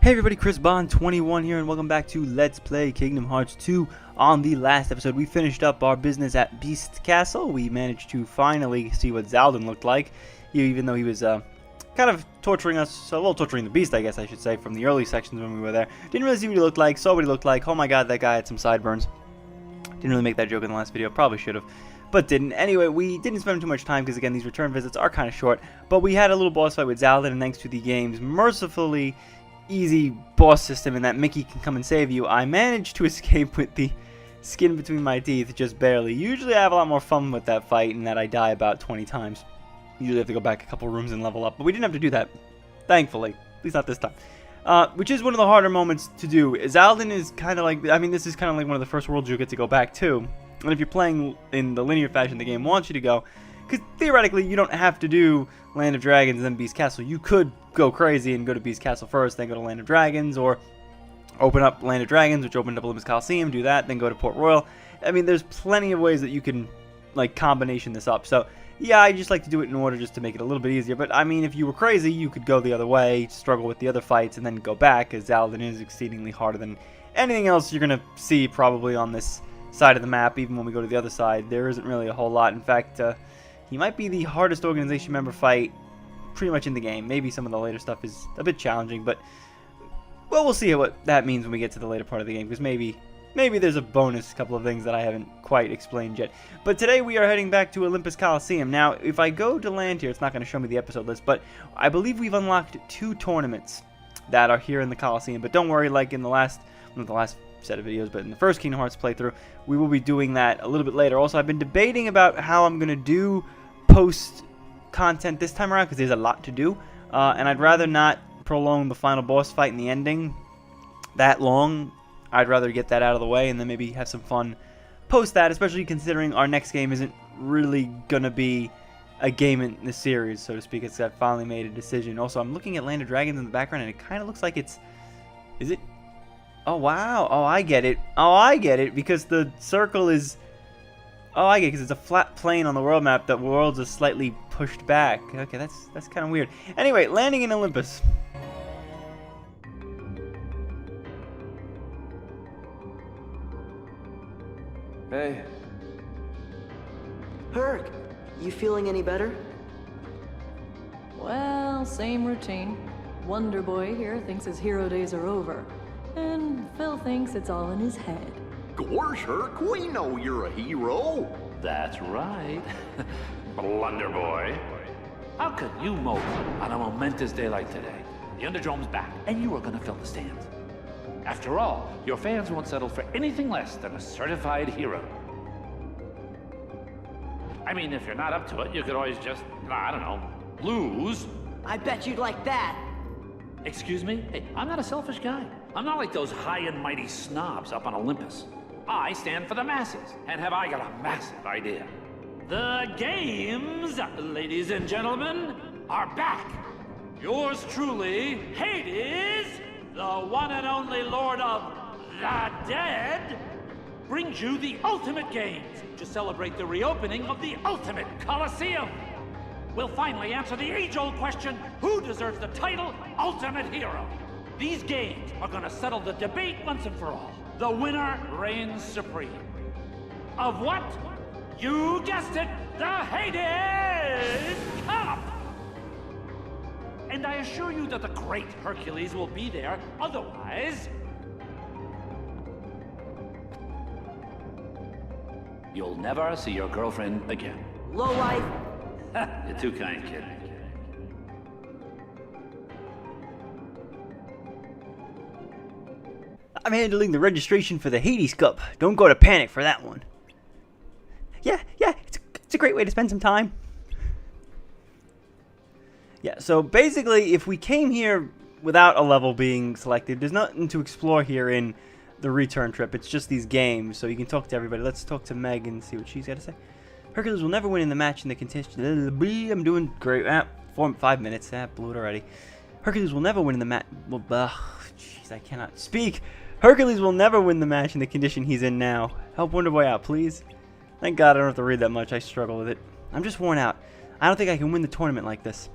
Hey everybody, Chris Bond21 here, and welcome back to Let's Play Kingdom Hearts 2. On the last episode, we finished up our business at Beast Castle. We managed to finally see what Xaldin looked like, even though he was kind of torturing us, well, torturing the Beast, I guess I should say, from the early sections when we were there. Didn't really see what he looked like, saw what he looked like. Oh my god, that guy had some sideburns. Didn't really make that joke in the last video, probably should have, but didn't. Anyway, we didn't spend too much time because, again, these return visits are kind of short, but we had a little boss fight with Xaldin, and thanks to the game's mercifully easy boss system in that Mickey can come and save you, I managed to escape with the skin between my teeth, just barely. Usually I have a lot more fun with that fight and that I die about 20 times. Usually I have to go back a couple rooms and level up, but we didn't have to do that, thankfully. At least not this time. Which is one of the harder moments to do. Xaldin is kind of like, I mean, this is kind of like one of the first worlds you'll get to go back to. And if you're playing in the linear fashion the game wants you to go, because theoretically you don't have to do Land of Dragons and then Beast Castle. You could go crazy and go to Beast Castle first, then go to Land of Dragons, or open up Land of Dragons, which opened up Olympus Coliseum, do that, then go to Port Royal. I mean, there's plenty of ways that you can, like, combination this up. So, yeah, I just like to do it in order just to make it a little bit easier. But, I mean, if you were crazy, you could go the other way, struggle with the other fights, and then go back, because Xaldin is exceedingly harder than anything else you're going to see probably on this side of the map. Even when we go to the other side, there isn't really a whole lot. In fact, he might be the hardest organization member fight pretty much in the game. Maybe some of the later stuff is a bit challenging, but, well, we'll see what that means when we get to the later part of the game, because maybe there's a bonus couple of things that I haven't quite explained yet. But today we are heading back to Olympus Coliseum. Now, if I go to land here, it's not going to show me the episode list, but I believe we've unlocked 2 tournaments that are here in the Coliseum. But don't worry, like in the last, not the last set of videos, but in the first Kingdom Hearts playthrough, we will be doing that a little bit later. Also, I've been debating about how I'm going to do post content this time around, because there's a lot to do, and I'd rather not prolong the final boss fight and the ending that long. I'd rather get that out of the way and then maybe have some fun post that, especially considering our next game isn't really gonna be a game in the series, so to speak. It's I've finally made a decision. Also, I'm looking at Land of Dragons in the background, and it kind of looks like it's, is it? Oh wow! Oh, I get it. Oh, I get it, because the circle is, oh, I get it, because it's a flat plane on the world map. The worlds are slightly pushed back. Okay, that's kind of weird. Anyway, landing in Olympus. Hey. Herc, you feeling any better? Well, same routine. Wonder Boy here thinks his hero days are over. And Phil thinks it's all in his head. Gosh, Herc, we know you're a hero. That's right. Blunder Boy. How could you mope on a momentous day like today? The Underdrome's back, and you are gonna fill the stands. After all, your fans won't settle for anything less than a certified hero. I mean, if you're not up to it, you could always just, I don't know, lose. I bet you'd like that. Excuse me? Hey, I'm not a selfish guy. I'm not like those high and mighty snobs up on Olympus. I stand for the masses, and have I got a massive idea. The games, ladies and gentlemen, are back. Yours truly, Hades, the one and only Lord of the Dead, brings you the Ultimate Games to celebrate the reopening of the Ultimate Coliseum. We'll finally answer the age-old question, who deserves the title Ultimate Hero? These games are gonna settle the debate once and for all. The winner reigns supreme. Of what? You guessed it, the Hades Cup! And I assure you that the great Hercules will be there, otherwise you'll never see your girlfriend again. Lowlife. You're too kind, kid. I'm handling the registration for the Hades Cup. Don't go to panic for that one. Yeah, it's a great way to spend some time. Yeah, so basically, if we came here without a level being selected, there's nothing to explore here in the return trip. It's just these games, so you can talk to everybody. Let's talk to Meg and see what she's got to say. Hercules will never win in the match in the contention. I'm doing great. 5 minutes. Blew it already. Hercules will never win in the match. Well, jeez, I cannot speak. Hercules will never win the match in the condition he's in now. Help Wonder Boy out, please. Thank God I don't have to read that much. I struggle with it. I'm just worn out. I don't think I can win the tournament like this.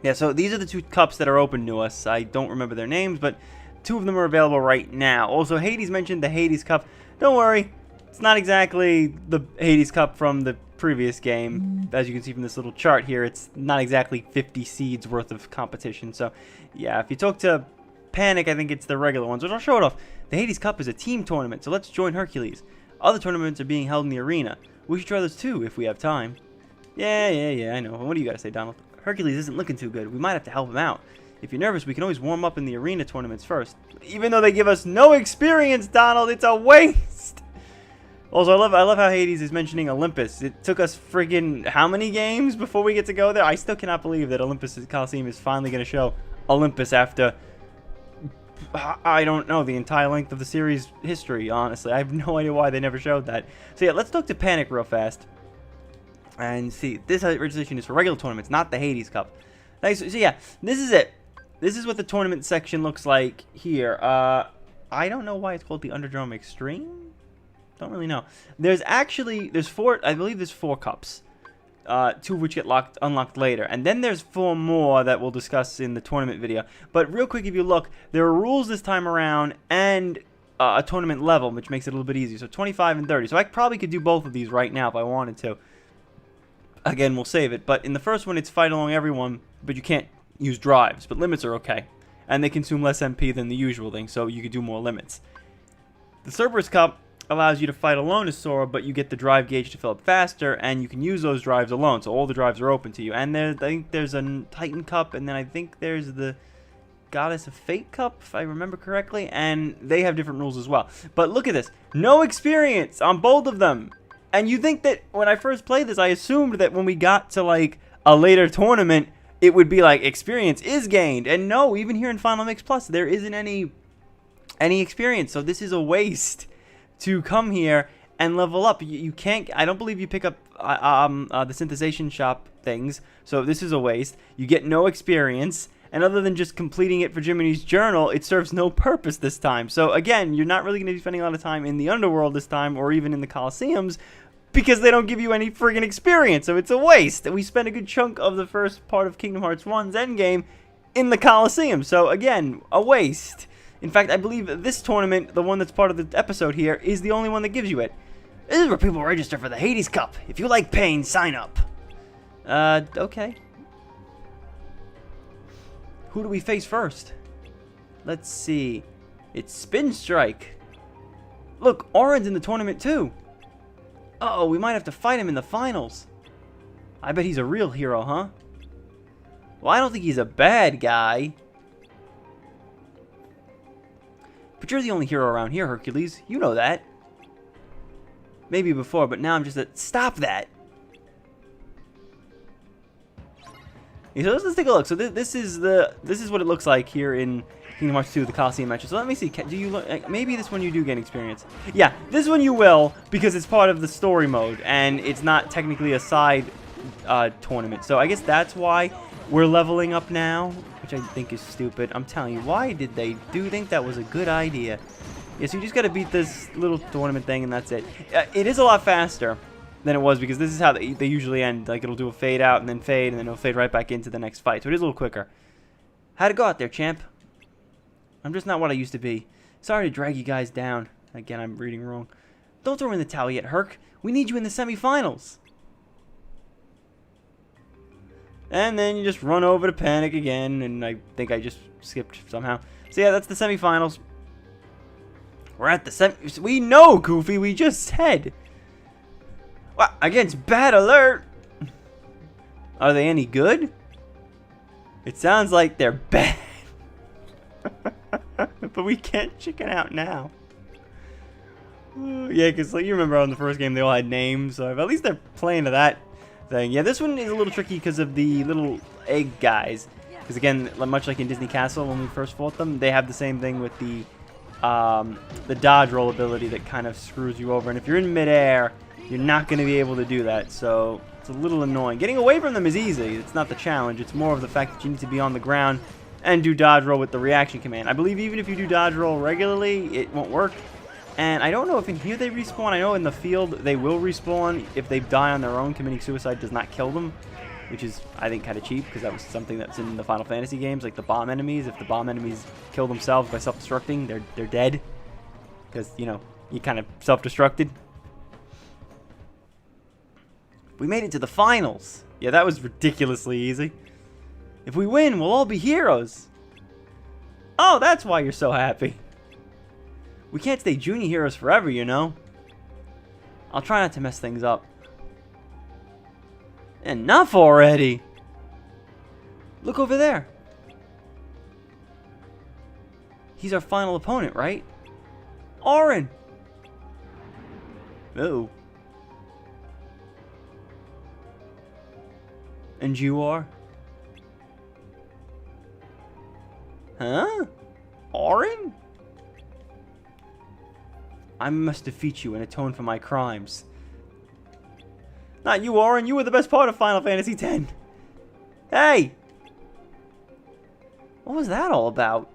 Yeah, so these are the 2 cups that are open to us. I don't remember their names, but 2 of them are available right now. Also, Hades mentioned the Hades Cup. Don't worry, it's not exactly the Hades Cup from the previous game. As you can see from this little chart here, it's not exactly 50 seeds worth of competition. So, yeah, if you talk to Panic, I think it's the regular ones, which I'll show it off. The Hades Cup is a team tournament, so let's join Hercules. Other tournaments are being held in the arena. We should try those too, if we have time. Yeah, I know. What do you got to say, Donald? Hercules isn't looking too good. We might have to help him out. If you're nervous, we can always warm up in the arena tournaments first. Even though they give us no experience, Donald, it's a waste. Also, I love how Hades is mentioning Olympus. It took us friggin' how many games before we get to go there? I still cannot believe that Olympus Coliseum is finally going to show Olympus after, I don't know, the entire length of the series history, honestly. I have no idea why they never showed that. So yeah, let's talk to Panic real fast. And see, this registration is for regular tournaments, not the Hades Cup. Nice. So yeah, this is it. This is what the tournament section looks like here. I don't know why it's called the Underdome Extreme. Don't really know. There's 4, I believe there's 4 cups. 2 of which get unlocked later. And then there's 4 more that we'll discuss in the tournament video. But real quick, if you look, there are rules this time around and a tournament level, which makes it a little bit easier. So 25 and 30. So I probably could do both of these right now if I wanted to. Again, we'll save it. But in the first one, it's fight along everyone, but you can't use drives. But limits are okay. And they consume less MP than the usual thing, so you could do more limits. The Cerberus Cup allows you to fight alone as Sora, but you get the drive gauge to fill up faster, and you can use those drives alone, so all the drives are open to you. And I think there's a Titan Cup, and then I think there's the Goddess of Fate Cup, if I remember correctly, and they have different rules as well. But look at this. No experience on both of them. And you think that when I first played this, I assumed that when we got to, like, a later tournament, it would be like, experience is gained. And no, even here in Final Mix Plus, there isn't any experience. So this is a waste to come here and level up. You can't, I don't believe you pick up the synthesization shop things. So this is a waste. You get no experience. And other than just completing it for Jiminy's Journal, it serves no purpose this time. So again, you're not really going to be spending a lot of time in the Underworld this time, or even in the Colosseums, because they don't give you any friggin' experience. So it's a waste. We spent a good chunk of the first part of Kingdom Hearts 1's endgame in the Colosseum. So again, a waste. In fact, I believe this tournament, the one that's part of the episode here, is the only one that gives you it. This is where people register for the Hades Cup. If you like pain, sign up. Okay. Who do we face first? Let's see. It's Spin Strike. Look, Auron's in the tournament too. Uh-oh, we might have to fight him in the finals. I bet he's a real hero, huh? Well, I don't think he's a bad guy. But you're the only hero around here, Hercules. You know that. Maybe before, but now I'm just a... Stop that! So let's take a look. So this is what it looks like here in Kingdom Hearts 2, the Colosseum matches. So let me see. Do you look? Maybe this one you do gain experience. Yeah, this one you will, because it's part of the story mode and it's not technically a side tournament. So I guess that's why we're leveling up now, which I think is stupid. I'm telling you, why did they think that was a good idea? Yeah, so you just got to beat this little tournament thing and that's it. It is a lot faster than it was, because this is how they usually end. Like, it'll do a fade out and then fade, and then it'll fade right back into the next fight. So it is a little quicker. How'd it go out there, champ? I'm just not what I used to be. Sorry to drag you guys down. Again, I'm reading wrong. Don't throw in the towel yet, Herc. We need you in the semifinals. And then you just run over to Panic again, and I think I just skipped somehow. So yeah, that's the semifinals. We're at the semis. We know, Goofy. We just said. What? Against Bad Alert? Are they any good? It sounds like they're bad. But we can't chicken out now. Yeah, because like, you remember on the first game they all had names. So at least they're playing to that thing. Yeah, this one is a little tricky because of the little egg guys. Because again, much like in Disney Castle when we first fought them, they have the same thing with the dodge roll ability that kind of screws you over. And if you're in midair, you're not going to be able to do that, so it's a little annoying. Getting away from them is easy. It's not the challenge. It's more of the fact that you need to be on the ground and do dodge roll with the reaction command. I believe even if you do dodge roll regularly, it won't work. And I don't know if in here they respawn. I know in the field they will respawn if they die on their own. Committing suicide does not kill them. which is, I think, kind of cheap because that was something that's in the Final Fantasy games, like the bomb enemies. If the bomb enemies kill themselves by self-destructing, they're dead because, you know, you kind of self-destructed. We made it to the finals. Yeah, that was ridiculously easy. If we win, we'll all be heroes. Oh, that's why you're so happy. We can't stay junior heroes forever, you know. I'll try not to mess things up. Enough already. Look over there. He's our final opponent, right? Auron. Oh. And you are? Huh? Auron? I must defeat you and atone for my crimes. Not you, Auron. You were the best part of Final Fantasy X. Hey! What was that all about?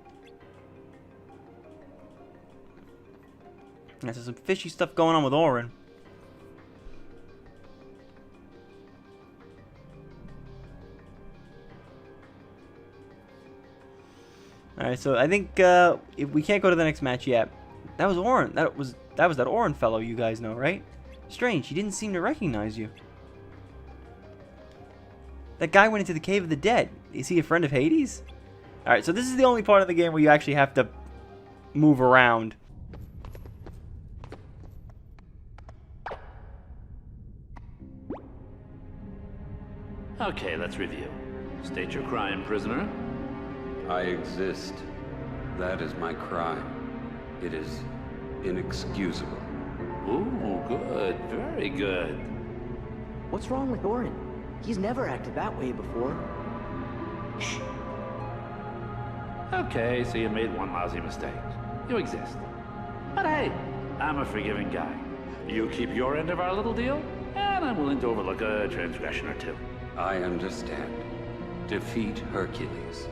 There's some fishy stuff going on with Auron. Alright, so I think if we can't go to the next match yet. That was Auron. That was that Auron fellow you guys know, right? Strange, he didn't seem to recognize you. That guy went into the Cave of the Dead. Is he a friend of Hades? Alright, so this is the only part of the game where you actually have to move around. Okay, let's review. State your crime, prisoner. I exist. That is my crime. It is inexcusable. Ooh, good. Very good. What's wrong with Auron? He's never acted that way before. Okay, so you made one lousy mistake. You exist. But hey, I'm a forgiving guy. You keep your end of our little deal, and I'm willing to overlook a transgression or two. I understand. Defeat Hercules.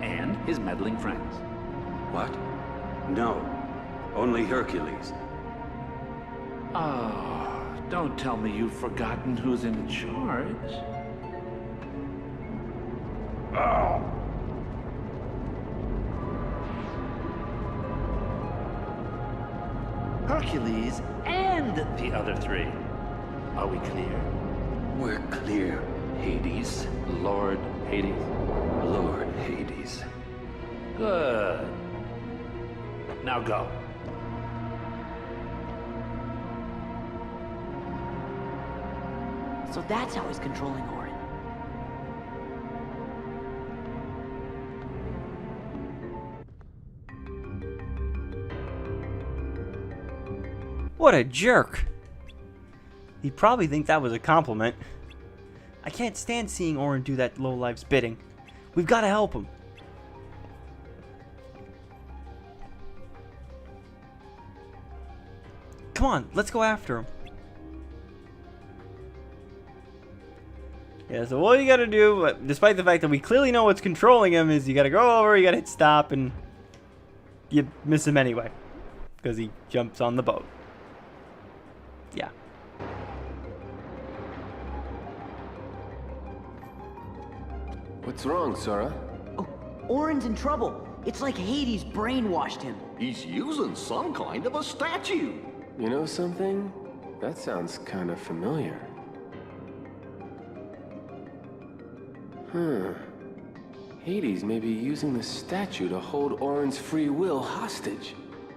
And his meddling friends. What? No. Only Hercules. Oh, don't tell me you've forgotten who's in charge. Oh. Hercules and the other three. Are we clear? We're clear, Hades. Lord Hades? Lord Hades. Good. Now go. So that's how he's controlling Auron. What a jerk. He'd probably think that was a compliment. I can't stand seeing Auron do that lowlife's bidding. We've got to help him. Come on, let's go after him. Yeah, so all you gotta do, despite the fact that we clearly know what's controlling him, is you gotta go over, you gotta hit stop, and you miss him anyway. Because he jumps on the boat. Yeah. What's wrong, Sora? Oh, Auron's in trouble. It's like Hades brainwashed him. He's using some kind of a statue. You know something? That sounds kind of familiar. Huh. Hades may be using the statue to hold Auron's free will hostage.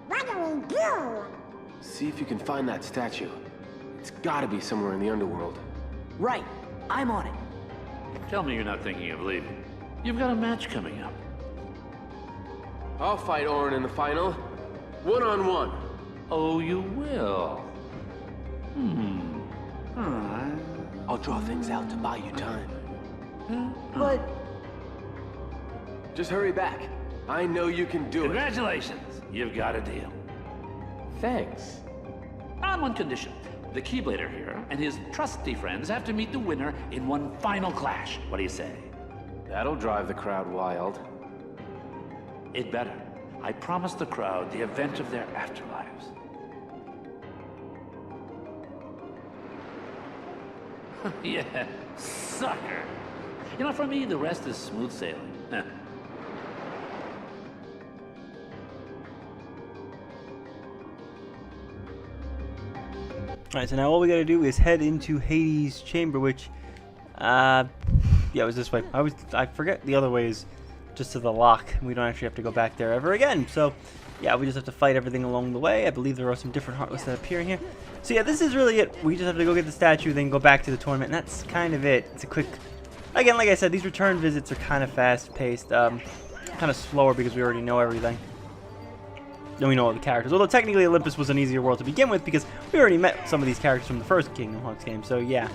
What do we do? See if you can find that statue. It's gotta be somewhere in the underworld. Right. I'm on it. Tell me you're not thinking of leaving. You've got a match coming up. I'll fight Auron in the final. One-on-one. Oh, you will? Alright. I'll draw things out to buy you time. But Just hurry back. I know you can do it. Congratulations. You've got a deal. Thanks. On one condition. The Keyblader here and his trusty friends have to meet the winner in one final clash. What do you say? That'll drive the crowd wild. It better. I promised the crowd the event of their afterlives. Yeah, sucker. You know, for me, the rest is smooth sailing. Huh. Alright, so now all we gotta do is head into Hades' chamber, which, yeah, it was this way. I forget the other way is just to the lock. We don't actually have to go back there ever again. So, yeah, we just have to fight everything along the way. I believe there are some different heartless that appear in here. So, yeah, this is really it. We just have to go get the statue, then go back to the tournament, and that's kind of it. It's a quick... Again, like I said, these return visits are kind of fast-paced, kind of slower because we already know everything. And we know all the characters. Although technically Olympus was an easier world to begin with because we already met some of these characters from the first Kingdom Hearts game. So yeah.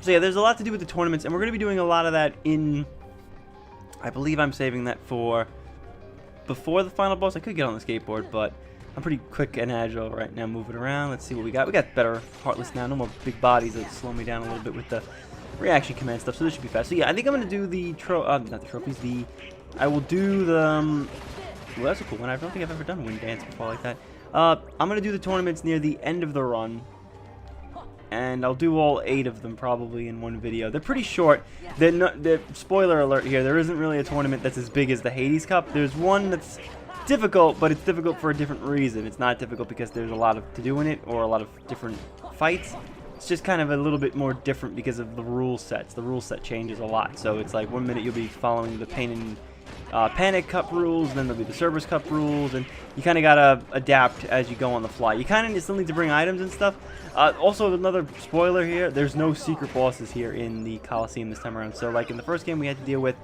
So yeah, there's a lot to do with the tournaments, and we're going to be doing a lot of that in... I believe I'm saving that for before the final boss. I could get on the skateboard, but I'm pretty quick and agile right now moving around. Let's see what we got. We got better Heartless now. No more big bodies that slow me down a little bit with the reaction command stuff. So this should be fast. So yeah, I think I'm going to do the... not the trophies. I will do the... Well, that's a cool one. I don't think I've ever done Wind Dance before like that. I'm going to do the tournaments near the end of the run. And I'll do all 8 of them probably in one video. They're pretty short. Spoiler alert here, there isn't really a tournament that's as big as the Hades Cup. There's one that's difficult, but it's difficult for a different reason. It's not difficult because there's a lot to do in it or a lot of different fights. It's just kind of a little bit more different because of the rule sets. The rule set changes a lot. So it's like 1 minute you'll be following the Panic Cup rules, then there'll be the Cerberus Cup rules, and you kind of gotta adapt as you go on the fly. You kind of still need to bring items and stuff. Also, another spoiler here, there's no secret bosses here in the Colosseum this time around. So, like in the first game, we had to deal with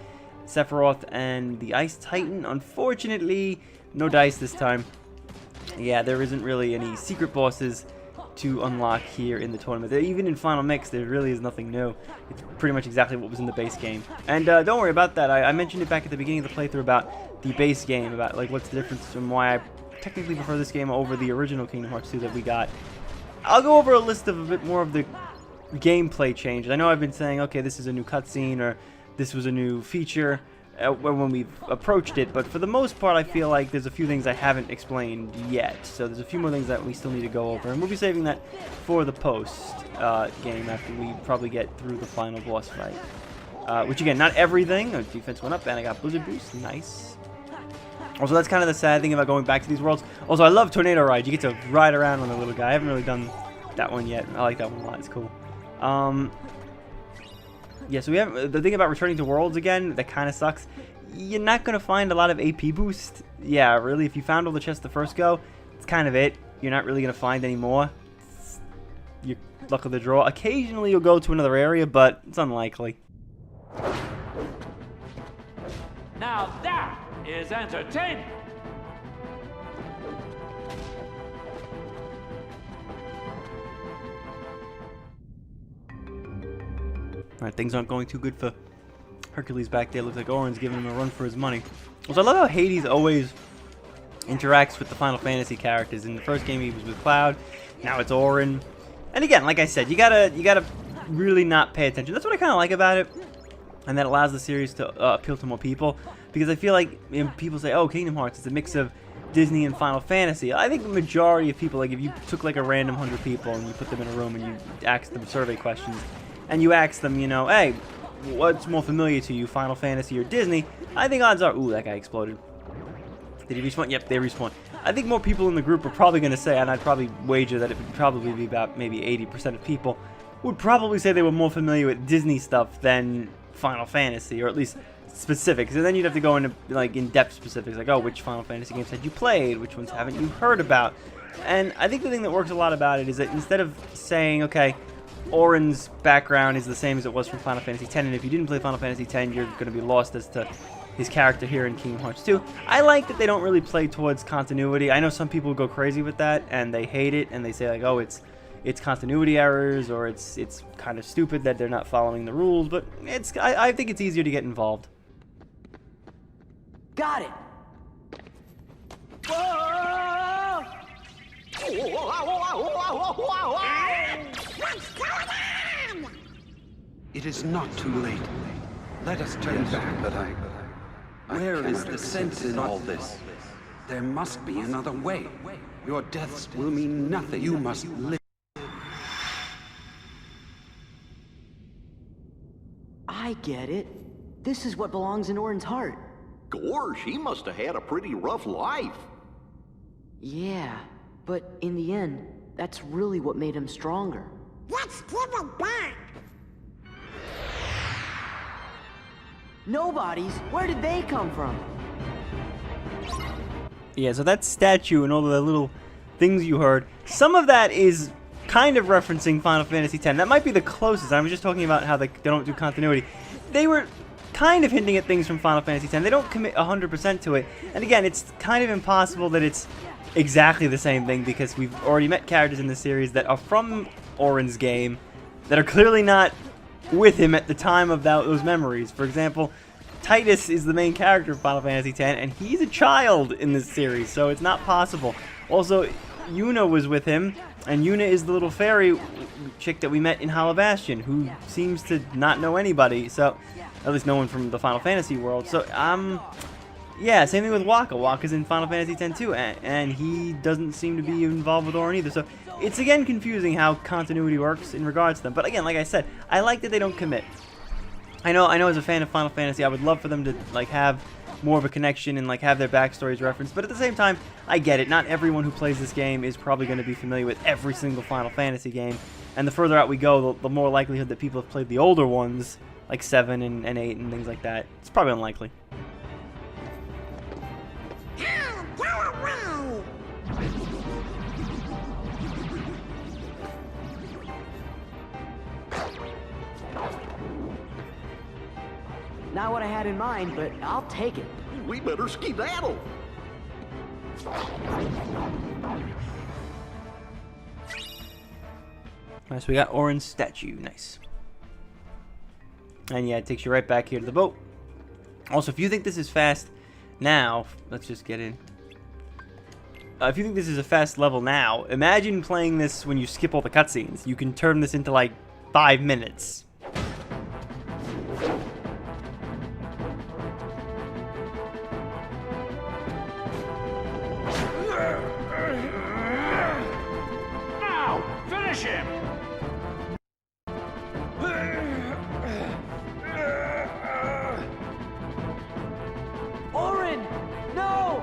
Sephiroth and the Ice Titan. Unfortunately, no dice this time. Yeah, there isn't really any secret bosses to unlock here in the tournament. Even in Final Mix, there really is nothing new. It's pretty much exactly what was in the base game. And don't worry about that. I mentioned it back at the beginning of the playthrough about the base game, about like what's the difference and why I technically prefer this game over the original Kingdom Hearts 2 that we got. I'll go over a list of a bit more of the gameplay changes. I know I've been saying, okay, this is a new cutscene or this was a new feature when we've approached it, but for the most part I feel like there's a few things I haven't explained yet, so there's a few more things that we still need to go over, and we'll be saving that for the post game after we probably get through the final boss fight, which again, not everything. Defense went up and I got Blizzard Boost, nice. Also, that's kind of the sad thing about going back to these worlds. Also, I love Tornado Ride. You get to ride around on the little guy. I haven't really done that one yet. I like that one a lot. It's cool. Yeah, so we have the thing about returning to worlds again that kind of sucks. You're not going to find a lot of AP boost. Yeah, really, if you found all the chests the first go, it's kind of it. You're not really going to find any more. Your luck of the draw. Occasionally you'll go to another area, but it's unlikely. Now that is entertainment. Alright, things aren't going too good for Hercules back there. Looks like Auron's giving him a run for his money. Also, I love how Hades always interacts with the Final Fantasy characters. In the first game, he was with Cloud. Now it's Auron. And again, like I said, you gotta really not pay attention. That's what I kind of like about it, and that allows the series to appeal to more people. Because I feel like people say, "Oh, Kingdom Hearts is a mix of Disney and Final Fantasy." I think the majority of people, like if you took like a random 100 people and you put them in a room and you asked them survey questions, and you ask them, you know, hey, what's more familiar to you, Final Fantasy or Disney? I think odds are, ooh, that guy exploded. Did he respawn? Yep, they respawn. I think more people in the group are probably going to say, and I'd probably wager that it would probably be about maybe 80% of people would probably say they were more familiar with Disney stuff than Final Fantasy, or at least specifics. And then you'd have to go into like in-depth specifics, like, oh, which Final Fantasy games had you played? Which ones haven't you heard about? And I think the thing that works a lot about it is that instead of saying, okay, Auron's background is the same as it was from Final Fantasy X, and if you didn't play Final Fantasy X, you're going to be lost as to his character here in Kingdom Hearts 2. I like that they don't really play towards continuity. I know some people go crazy with that, and they hate it, and they say, like, oh, it's continuity errors, or it's kind of stupid that they're not following the rules, but I think it's easier to get involved. Got it! What's going on? It is not too late. Let us turn back. But where is the sense in all this? There must be another way. Your deaths will mean nothing. You must live. get it. This is what belongs in Auron's heart. Gosh, he must have had a pretty rough life. Yeah, but in the end, that's really what made him stronger. Let's give it back. Nobodies? Where did they come from? Yeah, so that statue and all the little things you heard, some of that is kind of referencing Final Fantasy X. That might be the closest. I was just talking about how they don't do continuity. They were kind of hinting at things from Final Fantasy X. They don't commit 100% to it. And again, it's kind of impossible that it's exactly the same thing because we've already met characters in the series that are from Auron's game that are clearly not with him at the time of those memories. For example, Titus is the main character of Final Fantasy X, and he's a child in this series, so it's not possible. Also, Yuna was with him, and Yuna is the little fairy chick that we met in Hollow Bastion, who seems to not know anybody, so at least no one from the Final Fantasy world. So, yeah, same thing with Wakka. Wakka's in Final Fantasy X too, and he doesn't seem to be involved with Auron either. So it's again confusing how continuity works in regards to them. But again, like I said, I like that they don't commit. I know as a fan of Final Fantasy, I would love for them to like have more of a connection and like have their backstories referenced. But at the same time, I get it. Not everyone who plays this game is probably going to be familiar with every single Final Fantasy game. And the further out we go, the more likelihood that people have played the older ones, like 7 and 8 and things like that. It's probably unlikely. Hey, go away. Not what I had in mind, but I'll take it. We better skedaddle. Alright, so we got Auron's statue. Nice. And yeah, it takes you right back here to the boat. Also, if you think this is fast now, let's just get in. If you think this is a fast level now, imagine playing this when you skip all the cutscenes. You can turn this into like 5 minutes. Now, finish him! Auron! No!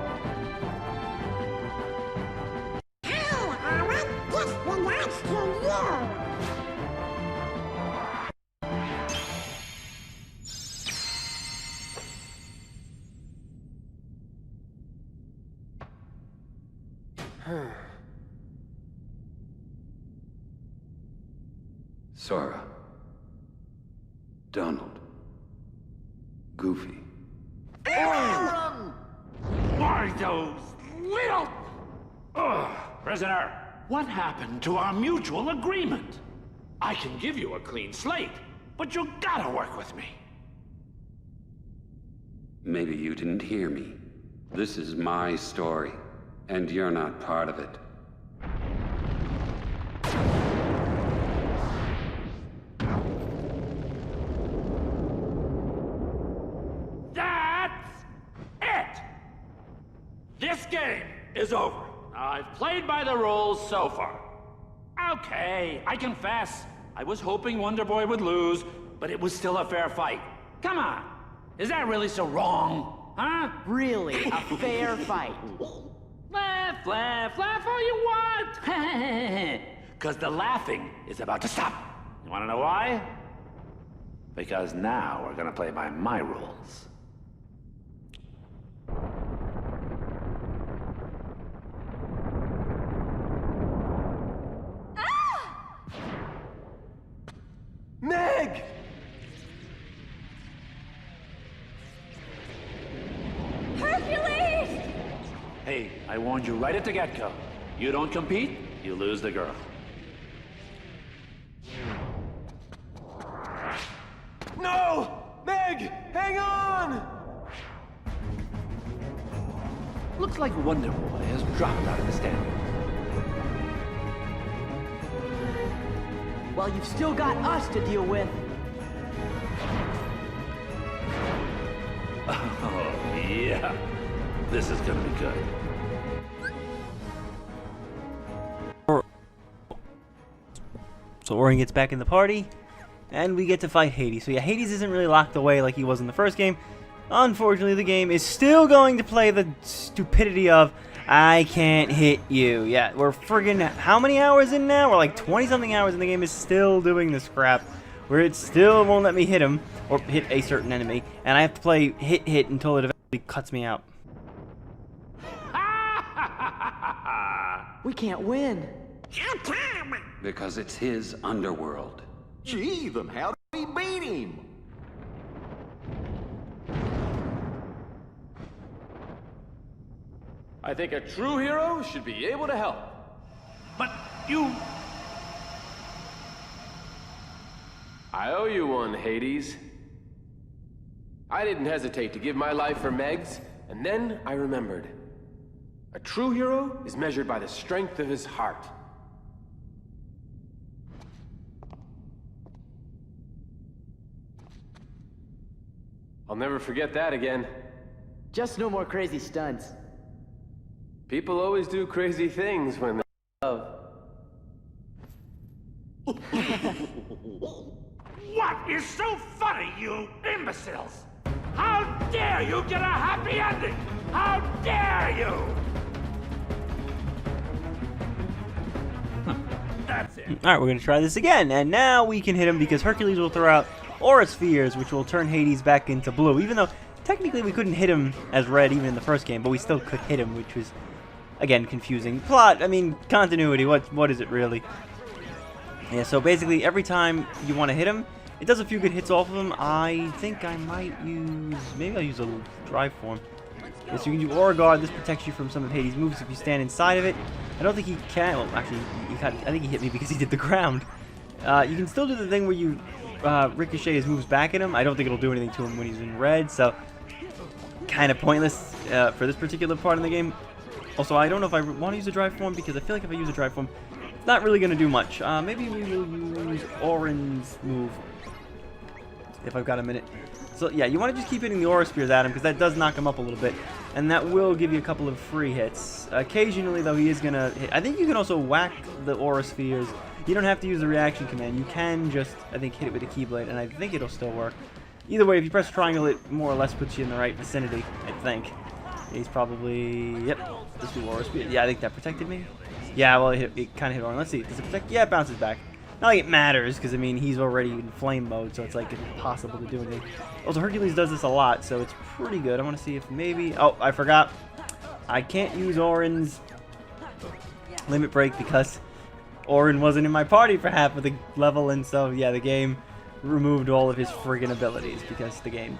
Hey, Auron, this belongs to you. Sora. Donald. Goofy. Why those little... Ugh. Prisoner, what happened to our mutual agreement? I can give you a clean slate, but you gotta work with me. Maybe you didn't hear me. This is my story, and you're not part of it. That's it! This game is over. I've played by the rules so far. Okay, I confess. I was hoping Wonder Boy would lose, but it was still a fair fight. Come on. Is that really so wrong? Huh? Really, a fair fight. Laugh, laugh, laugh all you want. Because the laughing is about to stop. You want to know why? Because now we're going to play by my rules. Meg! Hercules! Hey, I warned you right at the get-go. You don't compete, you lose the girl. No! Meg! Hang on! Looks like Wonder Boy has dropped out of the standing. Well, you've still got us to deal with. Oh, yeah. This is gonna be good. So Auron gets back in the party, and we get to fight Hades. So yeah, Hades isn't really locked away like he was in the first game. Unfortunately, the game is still going to play the stupidity of, I can't hit you. Yeah, we're friggin' how many hours in now? We're like 20-something hours, and the game is still doing this crap where it still won't let me hit him or hit a certain enemy, and I have to play hit until it eventually cuts me out. We can't win. How come? Because it's his underworld. Gee, then how did he beat him? I think a true hero should be able to help. But you... I owe you one, Hades. I didn't hesitate to give my life for Meg's, and then I remembered. A true hero is measured by the strength of his heart. I'll never forget that again. Just no more crazy stunts. People always do crazy things when they love. What is so funny, you imbeciles? How dare you get a happy ending? How dare you? That's it. Alright, we're going to try this again, and now we can hit him because Hercules will throw out Aura Spheres, which will turn Hades back into blue, even though technically we couldn't hit him as red even in the first game, but we still could hit him, which was, again, confusing. Plot, I mean, continuity, what is it really? Yeah, so basically every time you want to hit him, it does a few good hits off of him. I think I might use, maybe I'll use a drive form. Yeah, so you can do Aura Guard. This protects you from some of Hades' moves if you stand inside of it. I don't think he can, well actually, I think he hit me because he did the ground. You can still do the thing where you ricochet his moves back at him. I don't think it'll do anything to him when he's in red, so kind of pointless for this particular part in the game. Also, I don't know if I want to use a drive form because I feel like if I use a drive form, it's not really going to do much. Maybe we will use Auron's move if I've got a minute. So yeah, you want to just keep hitting the Aura Spears at him because that does knock him up a little bit, and that will give you a couple of free hits. Occasionally, though, he is going to hit. I think you can also whack the Aura Spheres. You don't have to use the reaction command. You can just, I think, hit it with a Keyblade, and I think it'll still work. Either way, if you press triangle, it more or less puts you in the right vicinity, I think. He's probably, yep, let's do Aura Spear. Yeah, I think that protected me. Yeah, well, it kind of hit Auron. Let's see, does it protect? Yeah, it bounces back. Not like it matters, because, I mean, he's already in flame mode, so it's like impossible to do anything. Also, Hercules does this a lot, so it's pretty good. I want to see if maybe, oh, I forgot. I can't use Auron's limit break because Auron wasn't in my party for half of the level, and so, yeah, the game removed all of his friggin' abilities because the game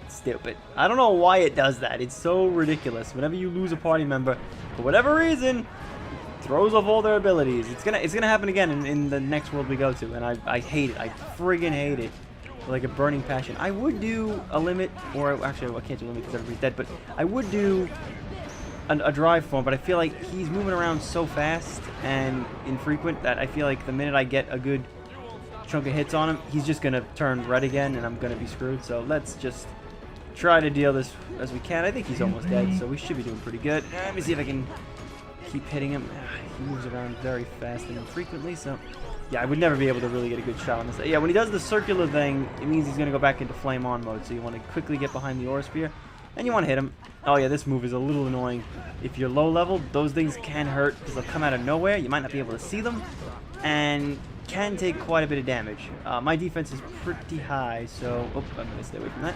is stupid. I don't know why it does that. It's so ridiculous. Whenever you lose a party member, for whatever reason, throws off all their abilities. It's gonna happen again in the next world we go to, and I hate it. I friggin' hate it. Like a burning passion. I would do a limit, or actually I can't do a limit because everybody's dead, but I would do a drive form, but I feel like he's moving around so fast and infrequent that I feel like the minute I get a good chunk of hits on him, he's just gonna turn red again and I'm gonna be screwed. So let's just try to deal this as we can. I think he's almost dead, so we should be doing pretty good. Let me see if I can keep hitting him. He moves around very fast and infrequently, so yeah, I would never be able to really get a good shot on this. Yeah, when he does the circular thing, it means he's going to go back into flame on mode, so you want to quickly get behind the Aura Spear, and you want to hit him. Oh yeah, this move is a little annoying. If you're low level, those things can hurt because they'll come out of nowhere. You might not be able to see them, and can take quite a bit of damage. My defense is pretty high, so oh, I'm going to stay away from that.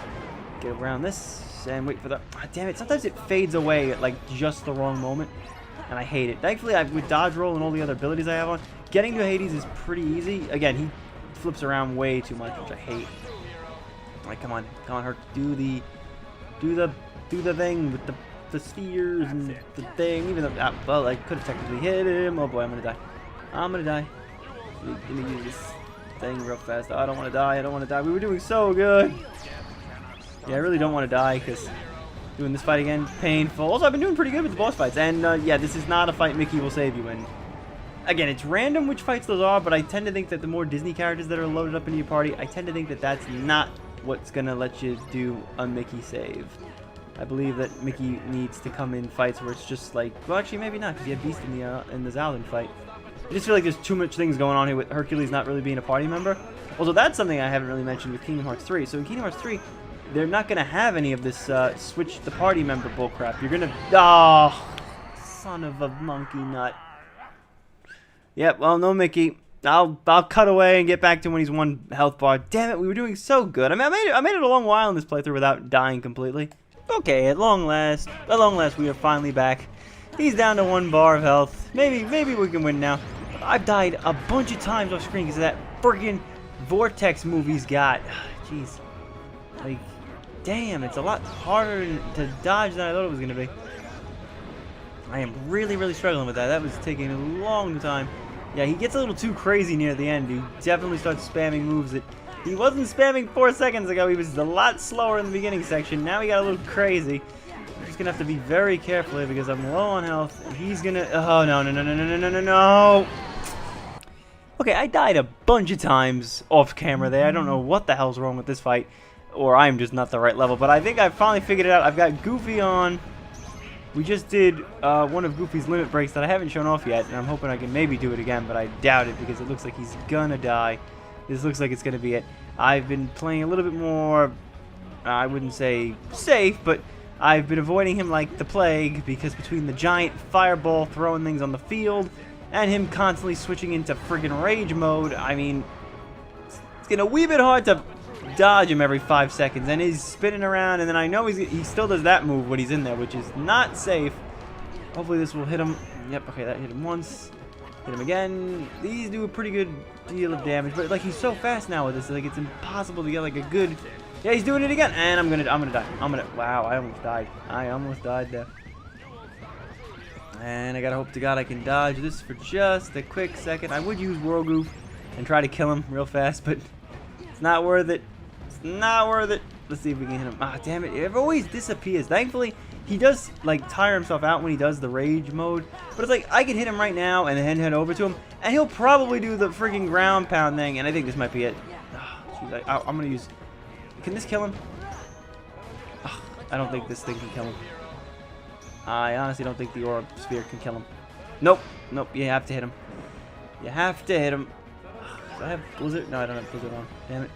Get around this and wait for the... Oh, damn it, sometimes it fades away at like just the wrong moment, and I hate it. Thankfully, with dodge roll and all the other abilities I have on, getting to Hades is pretty easy. Again, he flips around way too much, which I hate. Alright, come on, Herc, do the thing with the spheres and the thing. Even though, well, I could have technically hit him. Oh boy, I'm gonna die. I'm gonna die. Let me use this thing real fast. Oh, I don't want to die. I don't want to die. We were doing so good. Yeah, I really don't want to die because doing this fight again, painful. Also, I've been doing pretty good with the boss fights, and yeah, this is not a fight Mickey will save you in. Again, it's random which fights those are, but I tend to think that the more Disney characters that are loaded up into your party, I tend to think that that's not what's gonna let you do a Mickey save. I believe that Mickey needs to come in fights where it's just like, well, actually, maybe not, because you have Beast in the Zaldin fight. I just feel like there's too much things going on here with Hercules not really being a party member. Also, that's something I haven't really mentioned with Kingdom Hearts 3. So in Kingdom Hearts 3, they're not going to have any of this switch the party member bullcrap. You're going to... Oh, son of a monkey nut. Yep, well, no Mickey. I'll cut away and get back to when he's 1 health bar. Damn it, we were doing so good. I mean, I made it a long while in this playthrough without dying completely. Okay, at long last, we are finally back. He's down to 1 bar of health. Maybe we can win now. I've died a bunch of times off screen because of that friggin' vortex move he's got. Jeez. Like, damn, it's a lot harder to dodge than I thought it was going to be. I am really struggling with that. That was taking a long time. Yeah, he gets a little too crazy near the end. He definitely starts spamming moves that he wasn't spamming 4 seconds ago. He was a lot slower in the beginning section. Now he got a little crazy. I'm just going to have to be very careful here because I'm low on health. And he's going to... Oh, no. Okay, I died a bunch of times off camera there. I don't know what the hell's wrong with this fight. Or I'm just not the right level. But I think I finally figured it out. I've got Goofy on. We just did one of Goofy's limit breaks that I haven't shown off yet, and I'm hoping I can maybe do it again, but I doubt it because it looks like he's gonna die. This looks like it's gonna be it. I've been playing a little bit more, I wouldn't say safe, but I've been avoiding him like the plague because between the giant fireball throwing things on the field and him constantly switching into friggin' rage mode, I mean, it's getting a wee bit hard to dodge him every 5 seconds, and he's spinning around, and then I know he still does that move when he's in there, which is not safe. Hopefully this will hit him. Yep, okay, that hit him once. Hit him again. These do a pretty good deal of damage, but like he's so fast now with this, like it's impossible to get like a good... Yeah, he's doing it again, and I'm gonna die. Wow, I almost died. I almost died there. And I gotta hope to God I can dodge this for just a quick second. I would use Whirl Goof and try to kill him real fast, but it's not worth it. Not worth it. Let's see if we can hit him. Ah, damn it. It always disappears. Thankfully, he does, like, tire himself out when he does the rage mode. But it's like, I can hit him right now and then head over to him. And he'll probably do the freaking ground pound thing. And I think this might be it. Geez, I'm going to use... Can this kill him? I don't think this thing can kill him. I honestly don't think the Aura Sphere can kill him. Nope. Nope. You have to hit him. You have to hit him. Do I have Blizzard? No, I don't have Blizzard on. Damn it.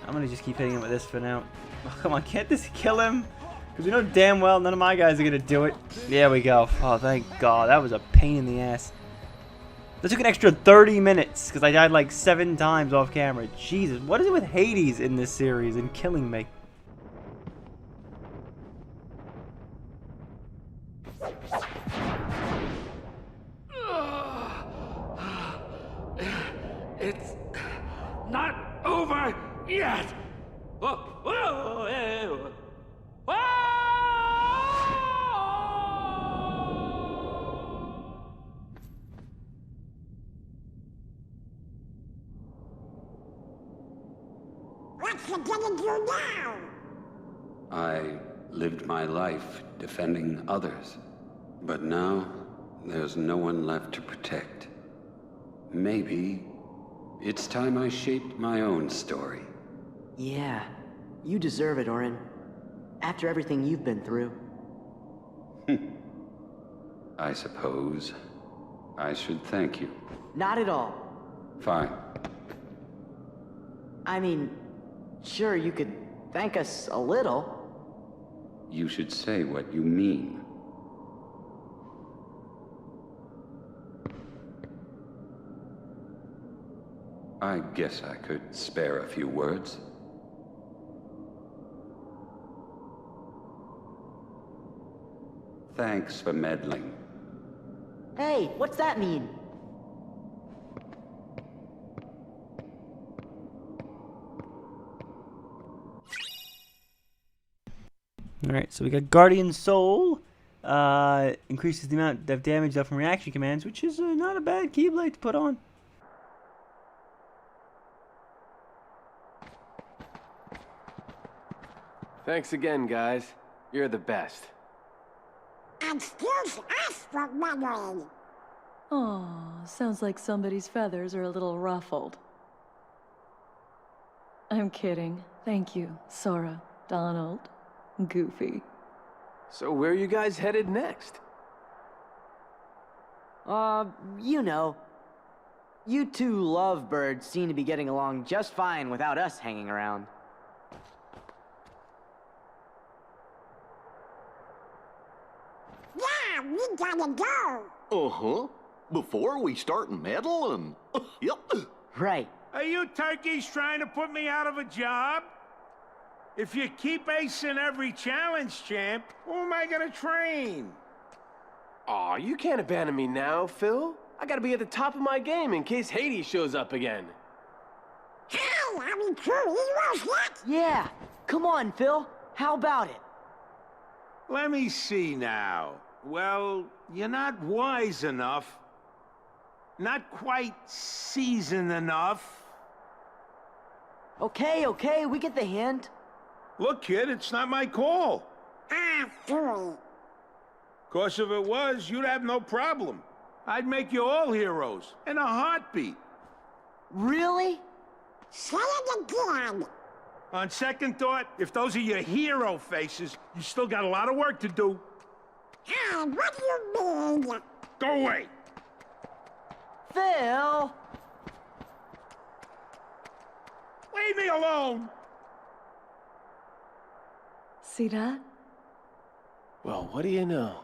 I'm going to just keep hitting him with this for now. Oh, come on, can't this kill him? Because we know damn well none of my guys are going to do it. There we go. Oh, thank God. That was a pain in the ass. That took an extra 30 minutes because I died like 7 times off camera. Jesus, what is it with Hades in this series and killing me? It's not over yet. Whoa, whoa, whoa, whoa. What you gonna do now? I lived my life defending others. But now, there's no one left to protect. Maybe it's time I shaped my own story. Yeah, you deserve it, Auron. After everything you've been through. I suppose I should thank you. Not at all. Fine. I mean, sure, you could thank us a little. You should say what you mean. I guess I could spare a few words. Thanks for meddling. Hey, what's that mean? Alright, so we got Guardian Soul. Increases the amount of damage dealt from reaction commands, which is not a bad Keyblade to put on. Thanks again, guys. You're the best. Excuse us for meddling. Aw, sounds like somebody's feathers are a little ruffled. I'm kidding. Thank you, Sora, Donald, Goofy. So where are you guys headed next? You know, You two lovebirds seem to be getting along just fine without us hanging around. Yeah, we gotta go. Uh-huh. Before we start meddling. Yep. Right. Are you turkeys trying to put me out of a job? If you keep acing every challenge, champ, who am I gonna train? Aw, you can't abandon me now, Phil. I gotta be at the top of my game in case Hades shows up again. Hey, are we true heroes yet? Yeah. Come on, Phil. How about it? Let me see now. Well, you're not wise enough. Not quite seasoned enough. Okay, we get the hint. Look, kid, it's not my call. Ah, phooey. Course if it was, you'd have no problem. I'd make you all heroes in a heartbeat. Really? Say it again. On second thought, if those are your hero faces, you still got a lot of work to do. Hey, what do you mean? Go away. Phil! Leave me alone. See that? Well, what do you know?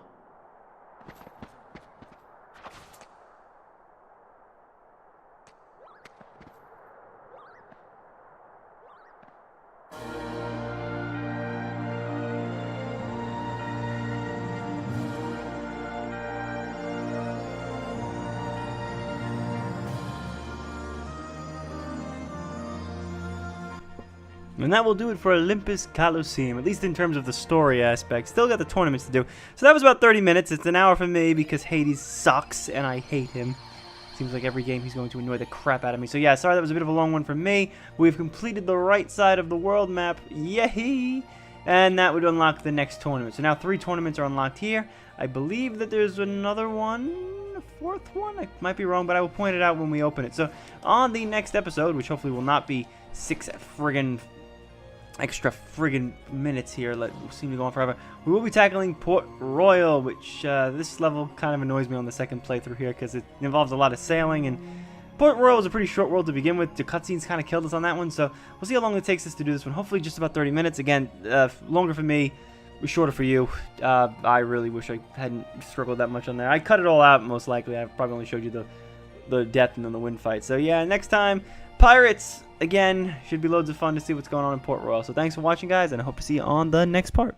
And that will do it for Olympus Coliseum, at least in terms of the story aspect. Still got the tournaments to do. So that was about 30 minutes. It's an hour for me because Hades sucks and I hate him. Seems like every game he's going to annoy the crap out of me. So yeah, sorry that was a bit of a long one for me. We've completed the right side of the world map. Yay! And that would unlock the next tournament. So now 3 tournaments are unlocked here. I believe that there's another one, a 4th one? I might be wrong, but I will point it out when we open it. So on the next episode, which hopefully will not be 6 extra friggin' minutes here, let seem to go on forever, we will be tackling Port Royal, which this level kind of annoys me on the second playthrough here because it involves a lot of sailing, and Port Royal is a pretty short world to begin with. The cutscenes kind of killed us on that one, so we'll see how long it takes us to do this one. Hopefully just about 30 minutes. Again, longer for me, shorter for you. I really wish I hadn't struggled that much on there. I cut it all out, most likely. I probably only showed you the death and then the wind fight. So yeah, next time, Pirates! Again, should be loads of fun to see what's going on in Port Royal. So thanks for watching, guys, and I hope to see you on the next part.